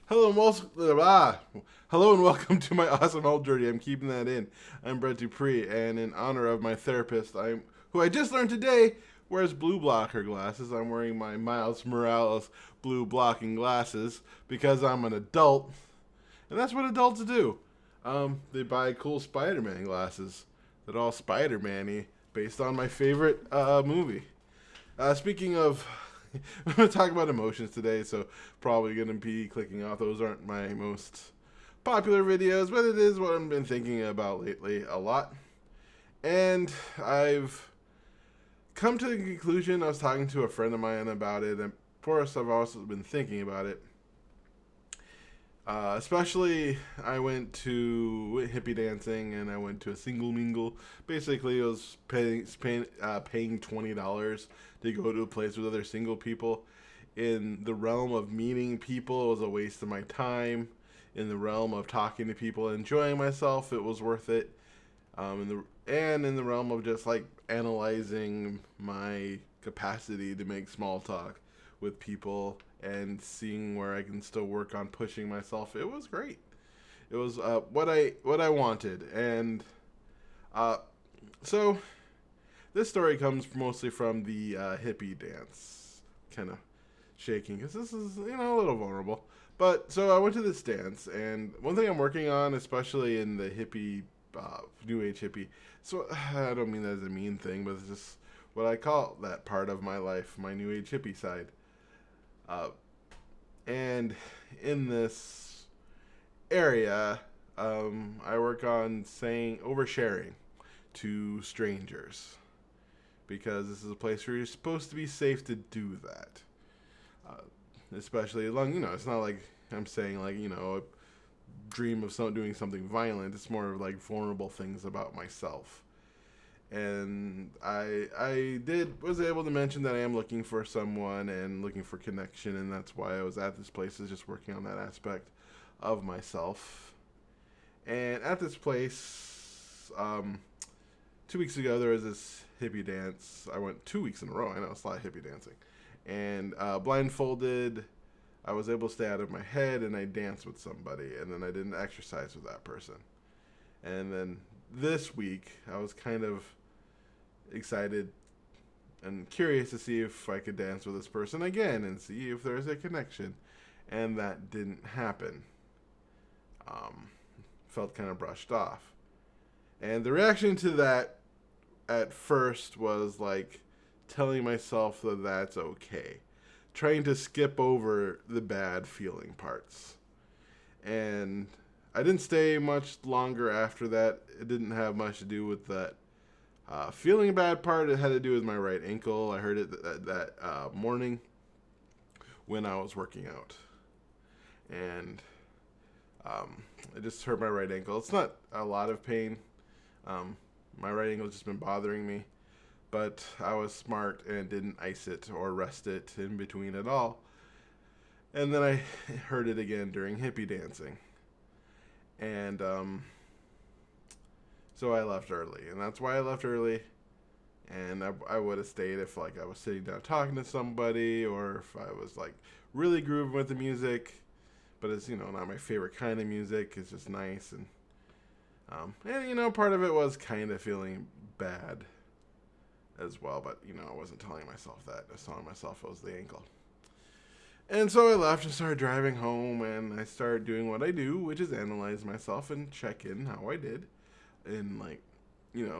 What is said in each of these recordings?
Hello and hello and welcome to my awesome health journey. I'm keeping that in. I'm Brett Dupree, and in honor of my therapist, who I just learned today wears blue blocker glasses. I'm wearing my Miles Morales blue blocking glasses because I'm an adult, and that's what adults do. They buy cool Spider-Man glasses that are all Spider-Man-y, based on my favorite movie. Speaking of, I'm going to talk about emotions today, so probably going to be clicking off. Those aren't my most popular videos, but it is what I've been thinking about lately a lot. And I've come to the conclusion, I was talking to a friend of mine about it, and of course, I've also been thinking about it. Especially, I went to hippie dancing and I went to a single mingle. Basically, it was paying $20 to go to a place with other single people. In the realm of meeting people, it was a waste of my time. In the realm of talking to people, enjoying myself, it was worth it. In the realm of just like analyzing my capacity to make small talk with people and seeing where I can still work on pushing myself, it was great. It was what I wanted, and uh, so this story comes mostly from the hippie dance, kind of shaking because this is a little vulnerable. But so I went to this dance, and one thing I'm working on, especially in the hippie, new age hippie. So I don't mean that as a mean thing, but it's just what I call that part of my life, my new age hippie side. Uh, and in this area, I work on saying oversharing to strangers because this is a place where you're supposed to be safe to do that. Uh, Especially along, it's not like I'm saying like a dream of doing something violent. It's more of like vulnerable things about myself. And I did was able to mention that I am looking for someone and looking for connection, and that's why I was at this place, is just working on that aspect of myself. And at this place, 2 weeks ago there was this hippie dance. I went 2 weeks in a row. I know it's a lot of hippie dancing, and blindfolded. I was able to stay out of my head, and I danced with somebody, and then I didn't exercise with that person. And then this week, I was kind of excited and curious to see if I could dance with this person again and see if there's a connection. And that didn't happen. Um, Felt kind of brushed off. And the reaction to that at first was like telling myself that that's okay. Trying to skip over the bad feeling parts. And I didn't stay much longer after that. It didn't have much to do with that feeling bad part. It had to do with my right ankle. I heard it that morning when I was working out, and it just hurt my right ankle. It's not a lot of pain. Um, my right ankle's just been bothering me, but I was smart and didn't ice it or rest it in between at all. And then I heard it again during hippie dancing, and so I left early, and that's why I left early. And I would have stayed if like I was sitting down talking to somebody, or if I was like really grooving with the music. But it's not my favorite kind of music. It's just nice, and part of it was kind of feeling bad as well. But I wasn't telling myself that. I was telling myself it was the ankle. And so I left and started driving home, and I started doing what I do, which is analyze myself and check in how I did, and like,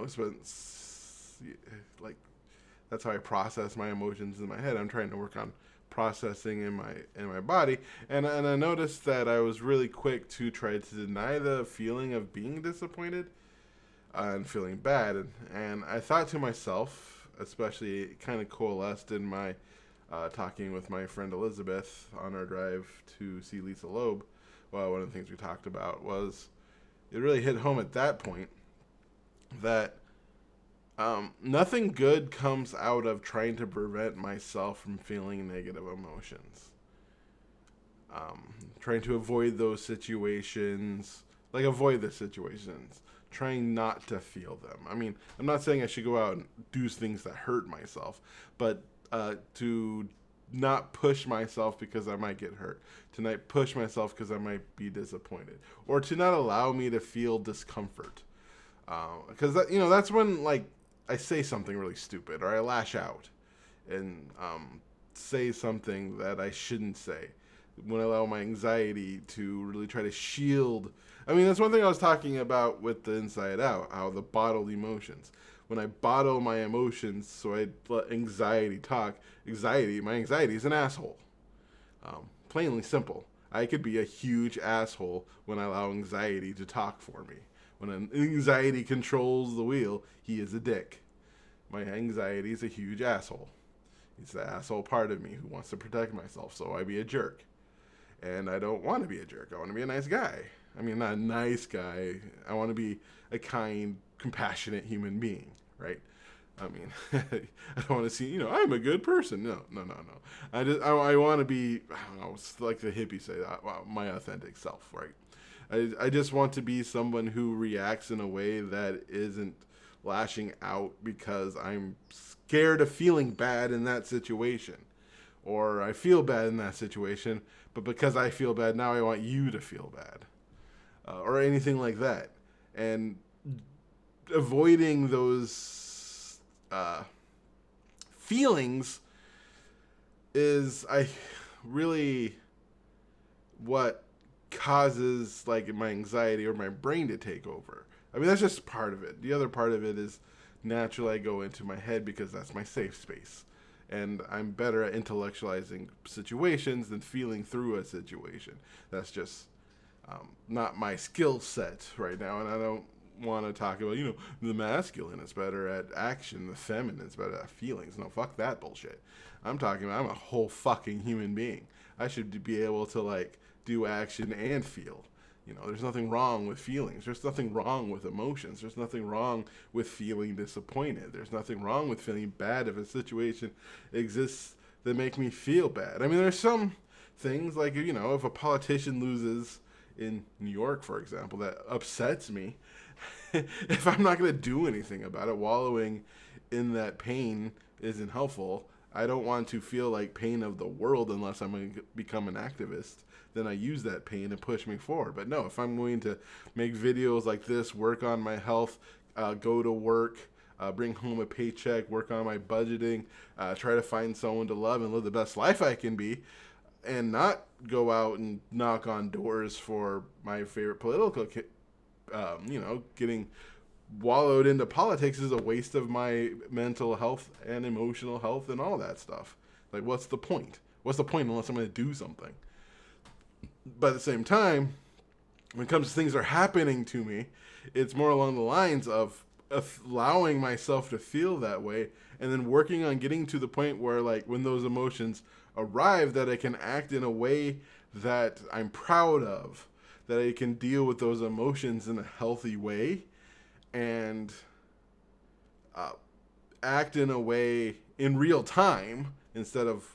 spent like that's how I process my emotions in my head. I'm trying to work on processing in my body, and I noticed that I was really quick to try to deny the feeling of being disappointed and feeling bad, and I thought to myself, especially it kind of coalesced in my talking with my friend Elizabeth on our drive to see Lisa Loeb. Well, one of the things we talked about was it really hit home at that point that nothing good comes out of trying to prevent myself from feeling negative emotions. Trying to avoid those situations, like avoid the situations, trying not to feel them. I mean, I'm not saying I should go out and do things that hurt myself, but to not push myself because I might get hurt, to not push myself because I might be disappointed, or to not allow me to feel discomfort. Because that's when like I say something really stupid or I lash out and say something that I shouldn't say. When I allow my anxiety to really try to shield. I mean, that's one thing I was talking about with the Inside Out, how the bottled emotions. When I bottle my emotions, so I let anxiety talk. My anxiety is an asshole. Plainly simple. I could be a huge asshole when I allow anxiety to talk for me. When an anxiety controls the wheel, he is a dick. My anxiety is a huge asshole. It's the asshole part of me who wants to protect myself, so I be a jerk. And I don't want to be a jerk. I want to be a nice guy. I mean, not a nice guy. I want to be a kind, compassionate human being, right? I mean, I don't want to see, I'm a good person. No. I want to be, I don't know, it's like the hippies say, my authentic self, right? I just want to be someone who reacts in a way that isn't lashing out because I'm scared of feeling bad in that situation. Or I feel bad in that situation, but because I feel bad, now I want you to feel bad. Or anything like that. And avoiding those feelings is what causes like my anxiety or my brain to take over. I mean, that's just part of it. The other part of it is naturally I go into my head because that's my safe space. And I'm better at intellectualizing situations than feeling through a situation. That's just not my skill set right now. And I don't want to talk about, the masculine is better at action, the feminine is better at feelings. No, fuck that bullshit. I'm talking about I'm a whole fucking human being. I should be able to, like, do action and feel. There's nothing wrong with feelings. There's nothing wrong with emotions. There's nothing wrong with feeling disappointed. There's nothing wrong with feeling bad if a situation exists that make me feel bad. I mean, there's some things like, if a politician loses in New York, for example, that upsets me. If I'm not going to do anything about it, wallowing in that pain isn't helpful. I don't want to feel like pain of the world unless I'm going to become an activist. Then I use that pain to push me forward. But no, if I'm going to make videos like this, work on my health, go to work, bring home a paycheck, work on my budgeting, try to find someone to love and live the best life I can be, and not go out and knock on doors for my favorite political, getting wallowed into politics is a waste of my mental health and emotional health and all that stuff. Like, what's the point? What's the point unless I'm going to do something? But at the same time, when it comes to things that are happening to me, it's more along the lines of allowing myself to feel that way and then working on getting to the point where, like, when those emotions arrive, that I can act in a way that I'm proud of, that I can deal with those emotions in a healthy way and act in a way in real time instead of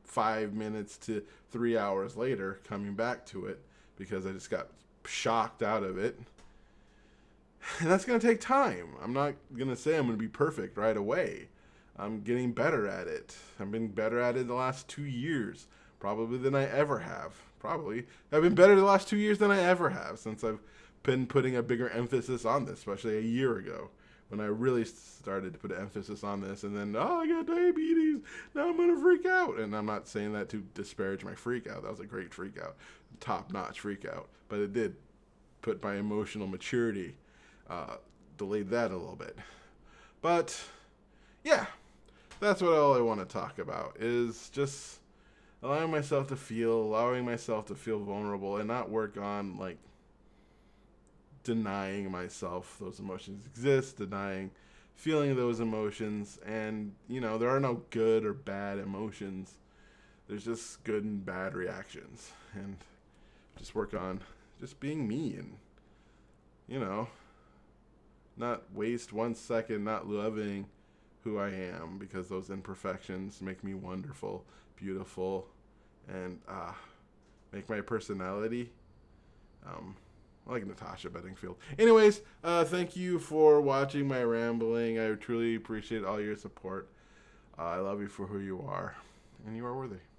5 minutes to 3 hours later coming back to it because I just got shocked out of it. And that's going to take time. I'm not going to say I'm going to be perfect right away. I'm getting better at it. I've been better at it the last 2 years, probably than I ever have. Probably. I've been better the last 2 years than I ever have since I've been putting a bigger emphasis on this, especially a year ago when I really started to put an emphasis on this. And then, I got diabetes. Now I'm going to freak out. And I'm not saying that to disparage my freak out. That was a great freak out. Top-notch freak out. But it did put my emotional maturity, delayed that a little bit. But, yeah, that's what all I want to talk about is just allowing myself to feel vulnerable and not work on, like, denying myself those emotions exist, denying feeling those emotions. And, there are no good or bad emotions. There's just good and bad reactions. And just work on just being me and, not waste 1 second not loving who I am because those imperfections make me wonderful, beautiful, and make my personality like Natasha Bedingfield. Anyways, thank you for watching my rambling. I truly appreciate all your support. I love you for who you are. and you are worthy.